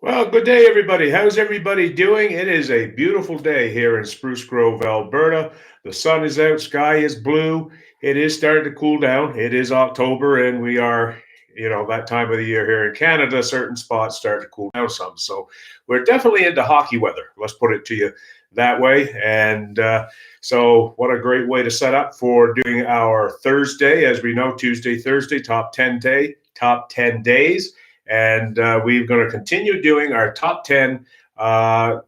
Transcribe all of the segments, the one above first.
Well, good day, everybody. How's everybody doing? It is a beautiful day here in Spruce Grove, Alberta. The sun is out, sky is blue. It is starting to cool down. It is October, and we are, that time of the year here in Canada. Certain spots start to cool down some. So we're definitely into hockey weather. Let's put it to you that way. And what a great way to set up for doing our Thursday. As we know, Tuesday, Thursday, top 10 days. And we're going to continue doing our top 10 right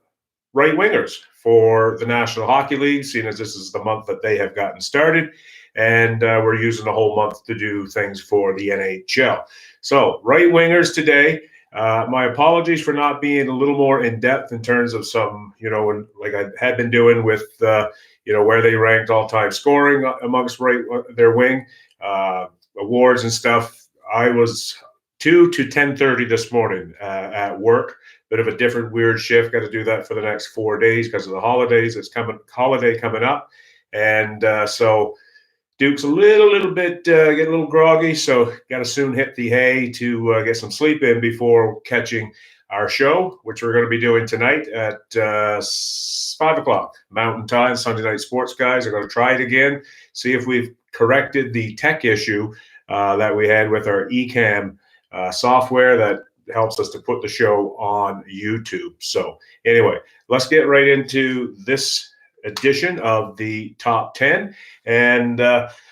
wingers for the National Hockey League, seeing as this is the month that they have gotten started. And we're using the whole month to do things for the NHL. So, right wingers today. My apologies for not being a little more in depth in terms of some, like I had been doing with, where they ranked all time scoring amongst their wing awards and stuff. I was 2 to 10:30 this morning at work. Bit of a different weird shift. Got to do that for the next 4 days because of the holidays. It's holiday coming up, and so Duke's a little bit getting a little groggy. So got to soon hit the hay to get some sleep in before catching our show, which we're going to be doing tonight at 5 o'clock Mountain Time. Sunday Night Sports guys are going to try it again, see if we've corrected the tech issue that we had with our eCam software that helps us to put the show on YouTube. So anyway, let's get right into this edition of the top 10. And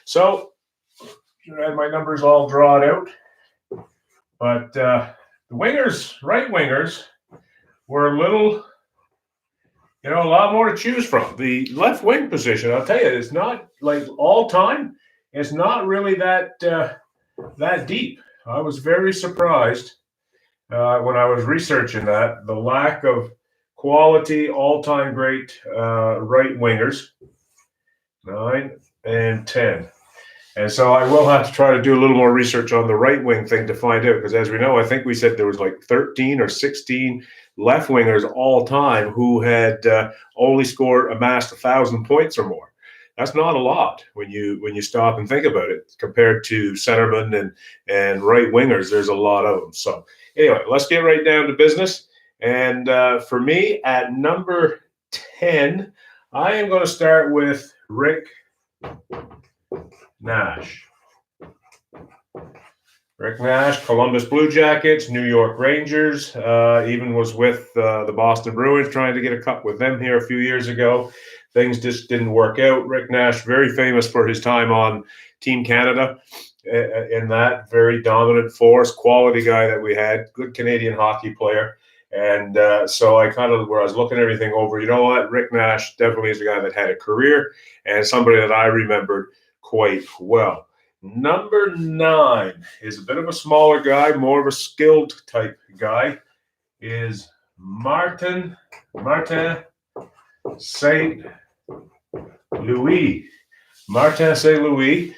so I had my numbers all drawn out. But the wingers, right wingers, were a lot more to choose from. The left wing position, I'll tell you, it's not like all time. It's not really that deep. I was very surprised when I was researching that, the lack of quality, all-time great right wingers, 9 and 10. And so I will have to try to do a little more research on the right wing thing to find out, because as we know, I think we said there was like 13 or 16 left wingers all time who had only amassed 1,000 points or more. That's not a lot when you stop and think about it compared to centermen and right wingers. There's a lot of them. So anyway, let's get right down to business. And for me, at number 10, I am going to start with Rick Nash. Rick Nash, Columbus Blue Jackets, New York Rangers, even was with the Boston Bruins, trying to get a cup with them here a few years ago. Things just didn't work out. Rick Nash, very famous for his time on Team Canada, in that very dominant force, quality guy that we had, good Canadian hockey player. And so where I was looking everything over, you know what, Rick Nash definitely is a guy that had a career and somebody that I remembered quite well. Number 9 is a bit of a smaller guy, more of a skilled type guy, is Martin St. Louis. Martin St. Louis,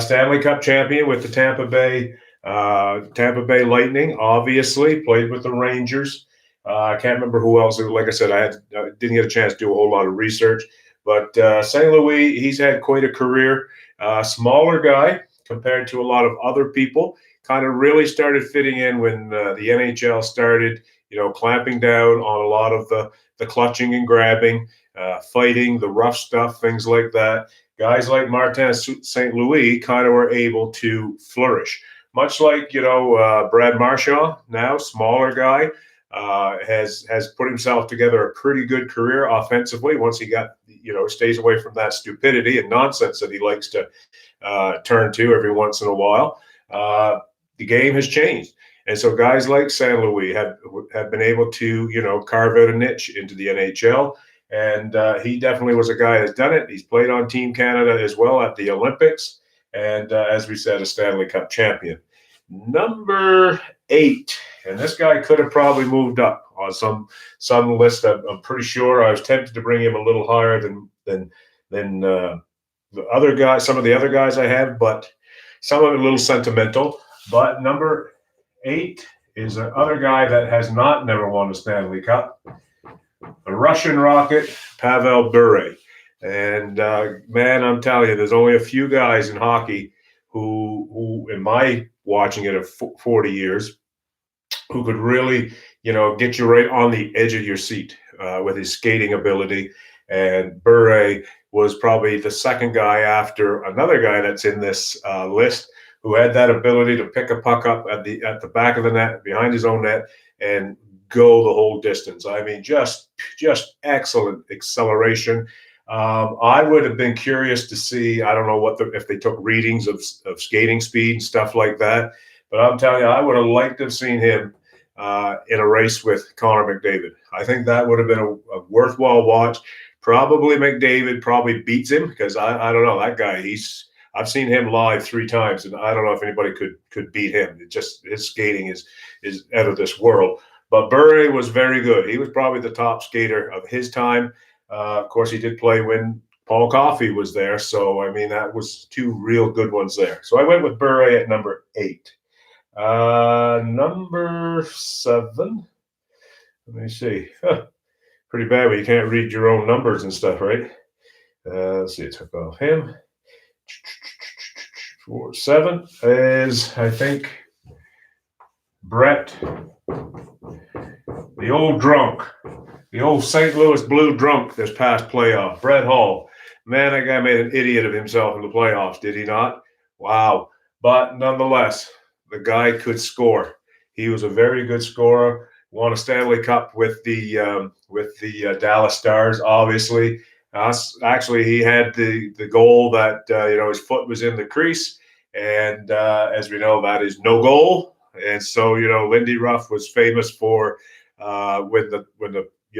Stanley Cup champion with the Tampa Bay Lightning, obviously, played with the Rangers. I can't remember who else. Like I said, I didn't get a chance to do a whole lot of research. But St. Louis, he's had quite a career. Smaller guy compared to a lot of other people. Kind of really started fitting in when the NHL started, clamping down on a lot of the clutching and grabbing, fighting, the rough stuff, things like that. Guys like Martin St. Louis kind of were able to flourish. Much like, Brad Marchand, now smaller guy, has put himself together a pretty good career offensively once he got, stays away from that stupidity and nonsense that he likes to turn to every once in a while. The game has changed. And so guys like St. Louis have been able to, carve out a niche into the NHL. And he definitely was a guy that's done it. He's played on Team Canada as well at the Olympics. And as we said, a Stanley Cup champion. Number 8, and this guy could have probably moved up on some list. I'm pretty sure I was tempted to bring him a little higher than the other guys, some of the other guys I have, but some of it a little sentimental. But number 8 is another guy that has never won a Stanley Cup. The Russian Rocket, Pavel Bure. And man, I'm telling you, there's only a few guys in hockey who in my watching it of 40 years, who could really, get you right on the edge of your seat with his skating ability. And Bure was probably the second guy after another guy that's in this list who had that ability to pick a puck up at the back of the net, behind his own net, and go the whole distance. I mean, just excellent acceleration. I would have been curious to see. I don't know if they took readings of skating speed and stuff like that, but I'm telling you, I would have liked to have seen him in a race with Connor McDavid. I think that would have been a worthwhile watch. Probably McDavid probably beats him because I don't know that guy. I've seen him live 3 times, and I don't know if anybody could beat him. It just his skating is out of this world. But Bure was very good. He was probably the top skater of his time. Of course, he did play when Paul Coffey was there. So, I mean, that was 2 real good ones there. So I went with Bure at number 8. Number 7. Let me see. Pretty bad when you can't read your own numbers and stuff, right? Let's see. I took off him. 7 is, I think, Brett, the old drunk. The old St. Louis Blue drunk this past playoff, Brett Hull. Man, that guy made an idiot of himself in the playoffs, did he not? Wow. But nonetheless, the guy could score. He was a very good scorer. Won a Stanley Cup with the Dallas Stars, obviously. Actually, he had the goal that, his foot was in the crease. And as we know, that is no goal. And so, Lindy Ruff was famous for when the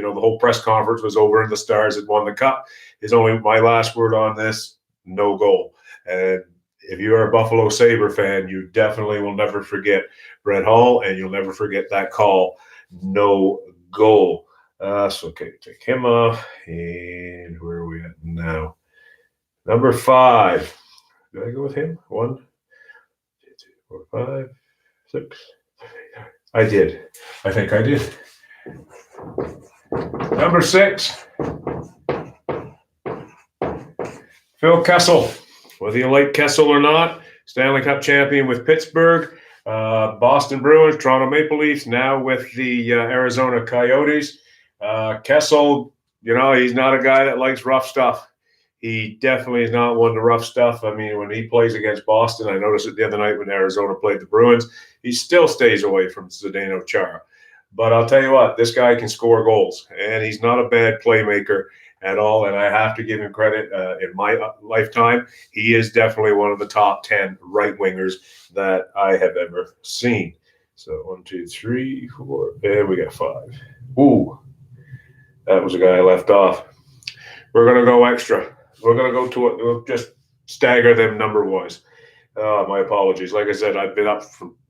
whole press conference was over and the Stars had won the cup. Is only my last word on this: no goal. And if you're a Buffalo Sabre fan, you definitely will never forget Brett Hull, and you'll never forget that call, no goal. So okay, take him off. And where are we at now? Number 5. Did I go with him? 1, 2, 3, 4, 5, 6. I did. I think I did. Number 6, Phil Kessel. Whether you like Kessel or not, Stanley Cup champion with Pittsburgh, Boston Bruins, Toronto Maple Leafs, now with the Arizona Coyotes. Kessel, he's not a guy that likes rough stuff. He definitely is not one to rough stuff. I mean, when he plays against Boston, I noticed it the other night when Arizona played the Bruins, he still stays away from Zdeno Chara. But I'll tell you what, this guy can score goals, and he's not a bad playmaker at all. And I have to give him credit. In my lifetime, he is definitely one of the top 10 right wingers that I have ever seen. So 1, 2, 3, 4, and we got 5. Ooh, that was a guy I left off. We're going to go extra. We're going to go to it. We'll just stagger them number-wise. My apologies. Like I said, I've been up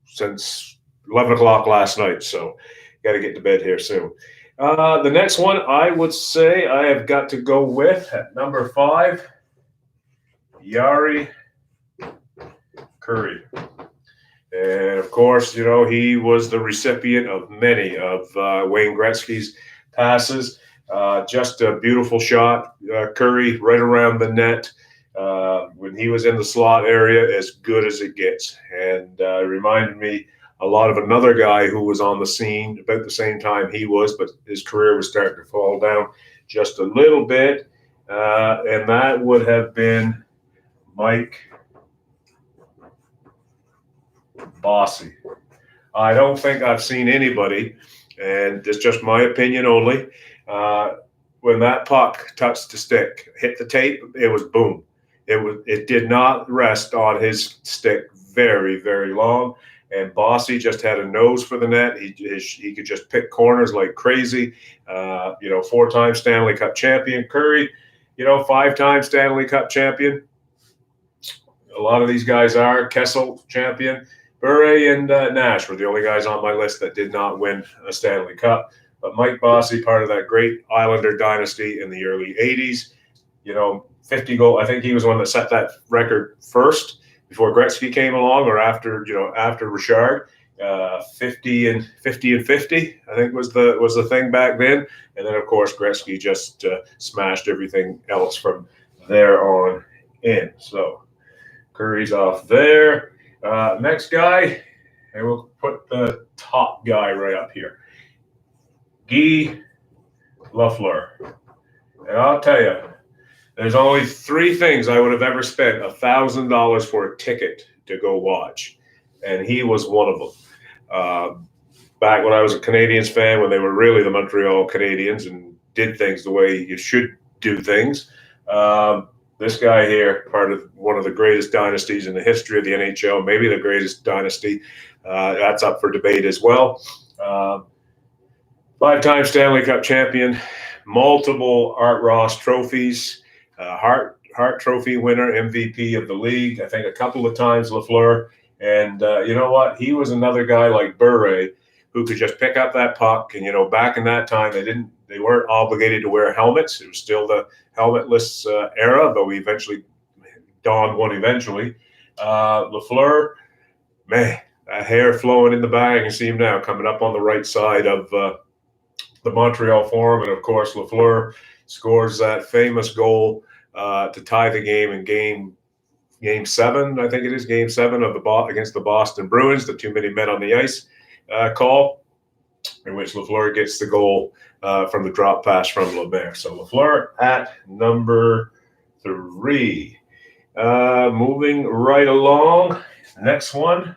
since 11 o'clock last night, so got to get to bed here soon. The next one, I would say I have got to go with, at number 5, Jari Kurri. And, of course, he was the recipient of many of Wayne Gretzky's passes. Just a beautiful shot. Kurri right around the net. When he was in the slot area, as good as it gets. And reminded me a lot of another guy who was on the scene about the same time he was, but his career was starting to fall down just a little bit. And that would have been Mike Bossy. I don't think I've seen anybody, and it's just my opinion only, when that puck touched the stick, hit the tape, it was boom. It did not rest on his stick very, very long. And Bossy just had a nose for the net. He could just pick corners like crazy. 4-time Stanley Cup champion. Kurri, 5-time Stanley Cup champion. A lot of these guys are. Kessel, champion. Bure and Nash were the only guys on my list that did not win a Stanley Cup. But Mike Bossy, part of that great Islander dynasty in the early 80s. 50 goal. I think he was the one that set that record first, before Gretzky came along, or after Richard. 50 and 50, I think was the thing back then. And then of course Gretzky just smashed everything else from there on in. So Kurri's off there. Next guy, and we'll put the top top guy right up here, Guy Lafleur. And I'll tell you, there's only three things I would have ever spent $1,000 for a ticket to go watch, and he was one of them. Back when I was a Canadiens fan, when they were really the Montreal Canadiens and did things the way you should do things. This guy here, part of one of the greatest dynasties in the history of the NHL, maybe the greatest dynasty. That's up for debate as well. Five-time Stanley Cup champion, multiple Art Ross trophies, Hart Trophy winner, MVP of the league, I think a couple of times Lafleur. And you know what? He was another guy like Bure who could just pick up that puck. And, back in that time, they weren't obligated to wear helmets. It was still the helmetless era, though we eventually donned one eventually. Lafleur, man, that hair flowing in the bag. You can see him now coming up on the right side of the Montreal Forum. And, of course, Lafleur scores that famous goal to tie the game in Game 7, I think it is, Game 7 of against the Boston Bruins, the too many men on the ice call, in which Lafleur gets the goal from the drop pass from Lemaire. So Lafleur at number 3. Moving right along, next one,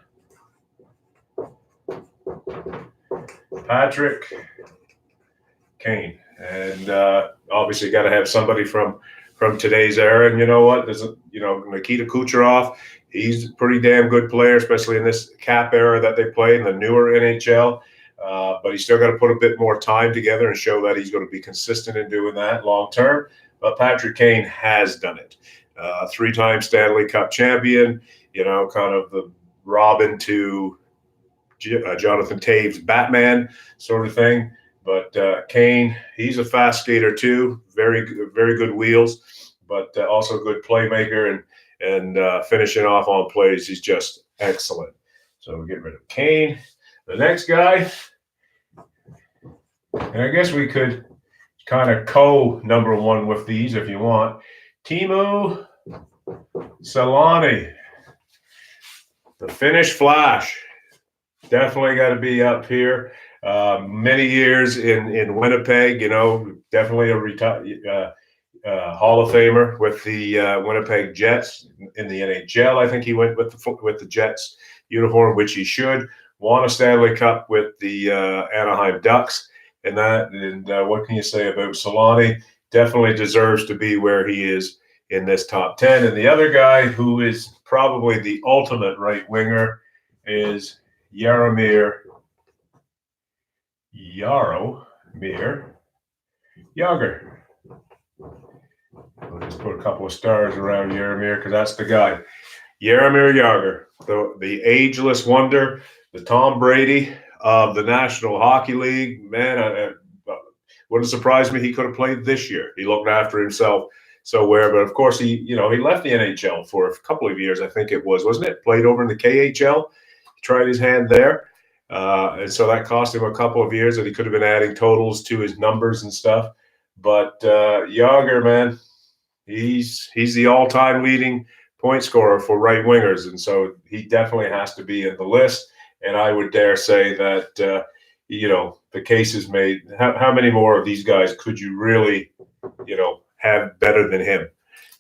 Patrick Kane. And obviously got to have somebody from today's era. And you know what? There's Nikita Kucherov. He's a pretty damn good player, especially in this cap era that they play in the newer NHL. But he's still got to put a bit more time together and show that he's going to be consistent in doing that long term. But Patrick Kane has done it. 3-time Stanley Cup champion, kind of the Robin to Jonathan Taves Batman sort of thing. But Kane, he's a fast skater too, very good wheels, but also a good playmaker and finishing off on plays. He's just excellent. So we'll get rid of Kane. The next guy, and I guess we could kind of number one with these if you want, Teemu Selanne, the Finnish Flash. Definitely got to be up here. Many years in Winnipeg, definitely a Hall of Famer with the Winnipeg Jets in the NHL. I think he went with the Jets uniform, which he should. Won a Stanley Cup with the Anaheim Ducks, and what can you say about Selanne? Definitely deserves to be where he is in this top 10. And the other guy who is probably the ultimate right winger is Jaromir Jagr. We'll just put a couple of stars around Jaromir because that's the guy. Jaromir Jagr, the ageless wonder, the Tom Brady of the National Hockey League. Man, wouldn't surprise me he could have played this year. He looked after himself so well. But, of course, he left the NHL for a couple of years, I think it was, wasn't it? Played over in the KHL. He tried his hand there. And so that cost him a couple of years that he could have been adding totals to his numbers and stuff. But Jagr, man, he's the all-time leading point scorer for right wingers. And so he definitely has to be in the list. And I would dare say that, the case is made. How many more of these guys could you really, have better than him,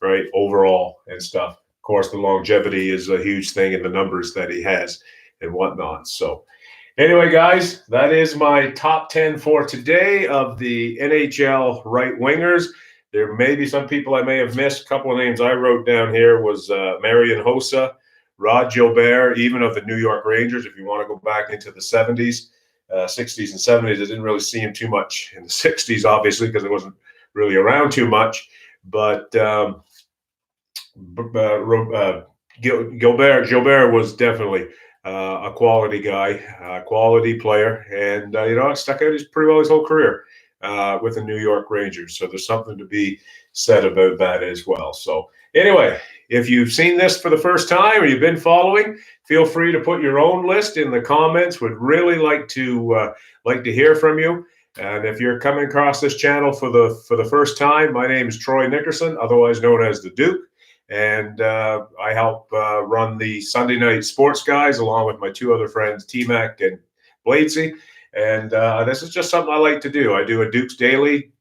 right, overall and stuff? Of course, the longevity is a huge thing in the numbers that he has and whatnot. So anyway, guys, that is my top 10 for today of the NHL right wingers. There may be some people I may have missed. A couple of names I wrote down here was Marian Hossa, Rod Gilbert, even of the New York Rangers, if you want to go back into the 70s, 60s and 70s. I didn't really see him too much in the 60s, obviously, because it wasn't really around too much. But Gilbert was definitely a quality guy, a quality player, and it stuck out pretty well his whole career with the New York Rangers. So there's something to be said about that as well. So anyway, if you've seen this for the first time or you've been following, feel free to put your own list in the comments. Would really like to hear from you. And if you're coming across this channel for the first time, my name is Troy Nickerson, otherwise known as the Duke. And I help run the Sunday Night Sports Guys along with my two other friends, T-Mac and Bladesy. And this is just something I like to do. I do a Duke's daily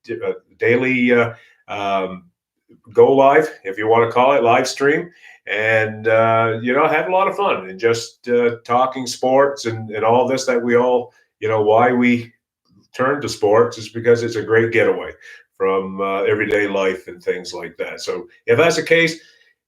um, go live, if you want to call it, live stream, and have a lot of fun and just talking sports and all this that we all, why we turn to sports is because it's a great getaway from everyday life and things like that. So if that's the case,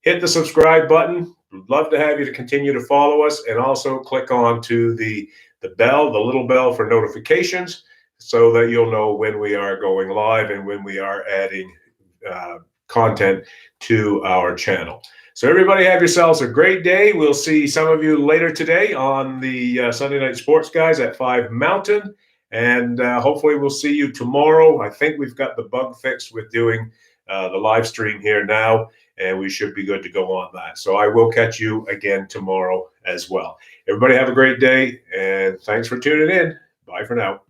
hit the subscribe button. We'd love to have you to continue to follow us, and also click on to the bell, the little bell for notifications, so that you'll know when we are going live and when we are adding content to our channel. So everybody have yourselves a great day. We'll see some of you later today on the Sunday Night Sports Guys at 5 Mountain. And hopefully we'll see you tomorrow. I think we've got the bug fixed with doing the live stream here now, and we should be good to go on that. So I will catch you again tomorrow as well. Everybody have a great day, and thanks for tuning in. Bye for now.